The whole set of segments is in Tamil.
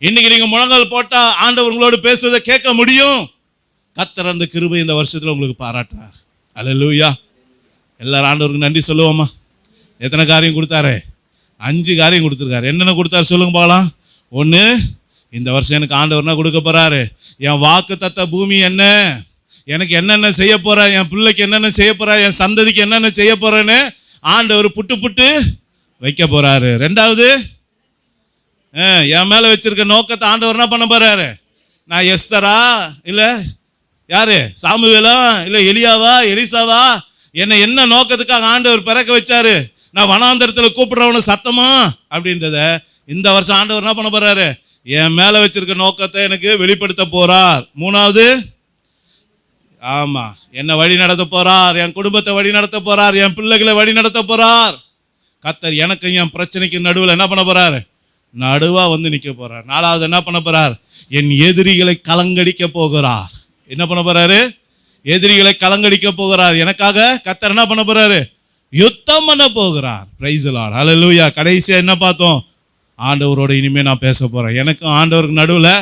இன்னைக்கு நீங்க முழங்கால் போட்டா ஆண்டவர் உங்களோடு பேசுவதை கேட்க முடியும். கர்த்தர் அந்த கிருபை இந்த வருஷத்துல உங்களுக்கு பாராட்டுறார். அல்லேலூயா. எல்லாரும் ஆண்டவருக்கு நன்றி சொல்லுவோமா? எத்தனை காரியம் கொடுத்தாரு? 5 காரியம் கொடுத்துருக்காரு. என்னென்ன கொடுத்தாரு சொல்லுங்க பார்க்கலாம். 1, இந்த வருஷம் எனக்கு ஆண்டவர்னா கொடுக்க போறாரு. என் வாக்கு தத்த பூமி என்ன, எனக்கு என்னென்ன செய்ய போறா, என் பிள்ளைக்கு என்னென்ன செய்ய போறா, என் சந்ததிக்கு என்னென்ன செய்ய போறேன்னு ஆண்டவர் புட்டு புட்டு வைக்க போறாரு. 2வது, என் மேல வச்சிருக்க நோக்கத்தை ஆண்டவர் என்ன பண்ண போறாரு? நான் எஸ்தரா இல்ல யாரு, சாமுவேலா இல்ல எலியாவா எலிசாவா, என்ன நோக்கத்துக்காக ஆண்டவர் பிறக்க வச்சாரு, நான் வனாந்தரத்துல கூப்பிடுறவனு சத்தமா அப்படின்றத இந்த வருஷம் ஆண்டவர் என்ன பண்ண போறாரு? என் மேல வச்சிருக்க நோக்கத்தை எனக்கு வெளிப்படுத்த போறார். 3வது, ஆமா, என்ன வழி நடத்த போறார், என் குடும்பத்தை வழி நடத்த போறார், என் பிள்ளைகளை வழி நடத்த போறார். கர்த்தர் எனக்கு என் பிரச்சனைக்கு நடுவில் என்ன பண்ண போறாரு? நடுவா வந்து நிக்க போறார். 4வது என்ன பண்ண போறார்? என் எதிரிகளை கலங்கடிக்க போகிறார். என்ன பண்ண போறாரு? எதிரிகளை கலங்கடிக்க போகிறார். எனக்காக கர்த்தர் என்ன பண்ண போறாரு? யுத்தம் பண்ண போகிறார். Praise the lord. ஹல்லேலூயா. கடைசியா என்ன பார்த்தோம்? ஆண்டவரோட இனிமே நான் பேச போறேன். எனக்கும் ஆண்டவருக்கு நடுவில்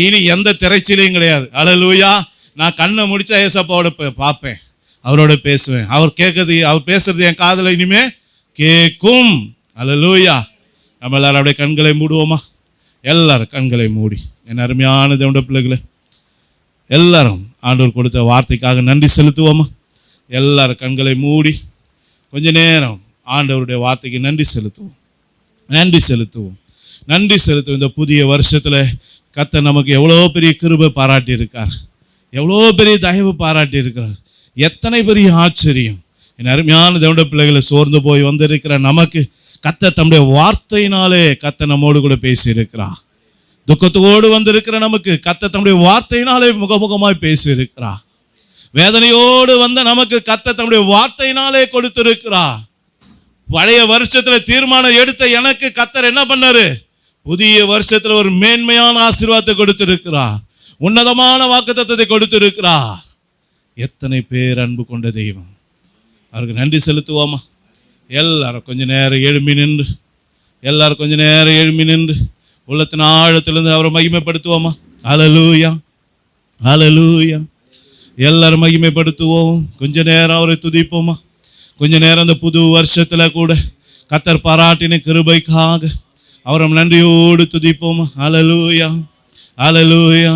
இனி எந்த திரைச்சலையும் கிடையாது. ஹல்லேலூயா. நான் கண்ணை முடிச்சா ஏசப்பாவோட பார்ப்பேன், அவரோட பேசுவேன். அவர் பேசுறது என் காதுல இனிமே கேட்கும். ஹல்லேலூயா. நம்ம எல்லாரும் அப்படியே கண்களை மூடுவோமா? எல்லாரும் கண்களை மூடி, என் அருமையான தேவனுடைய பிள்ளைகளே, எல்லாரும் ஆண்டவர் கொடுத்த வார்த்தைக்காக நன்றி செலுத்துவோமா? எல்லாரும் கண்களை மூடி கொஞ்ச நேரம் ஆண்டவருடைய வார்த்தைக்கு நன்றி செலுத்துவோம். இந்த புதிய வருஷத்துல கர்த்தர் நமக்கு எவ்வளோ பெரிய கிருபை பாராட்டி இருக்கார், எவ்வளோ பெரிய தயவு பாராட்டி இருக்கிறார். எத்தனை பெரிய ஆச்சரியம். என் அருமையான தேவனுடைய பிள்ளைகளை, சோர்ந்து போய் வந்திருக்கிற நமக்கு கர்த்தர் தம்முடைய வார்த்தையினாலே கர்த்தர் நம்மோடு கூட பேசி இருக்கிறார். துக்கத்தோடு வந்திருக்கிற நமக்கு கர்த்தர் தம்முடைய வார்த்தையினாலே முகமுகமாய் பேசி இருக்கிறார். வேதனையோடு வந்த நமக்கு கர்த்தர் தம்முடைய வார்த்தையினாலே கொடுத்திருக்கிறார். பழைய வருஷத்துல தீர்மானம் எடுத்த எனக்கு கர்த்தர் என்ன பண்ணாரு? புதிய வருஷத்துல ஒரு மேன்மையான ஆசீர்வாதத்தை கொடுத்திருக்கிறார். உன்னதமான வாக்குத்தத்தத்தை கொடுத்திருக்கிறார். எத்தனை பேர் அன்பு கொண்ட தெய்வம். அவருக்கு நன்றி செலுத்துவோமா? எல்லாரும் கொஞ்ச நேரம் எழும்பி நின்று உள்ளத்தின் ஆழத்திலிருந்து அவரை மகிமைப்படுத்துவோமா? ஹல்லேலூயா, ஹல்லேலூயா. எல்லாரும் மகிமைப்படுத்துவோம். கொஞ்ச நேரம் அவரை துதிப்போமா? கொஞ்ச நேரம் அந்த புது வருஷத்துல கூட கர்த்தர் பாராட்டின கிருபைக்காக அவரை நன்றியோடு துதிப்போமா? ஹல்லேலூயா, ஹல்லேலூயா.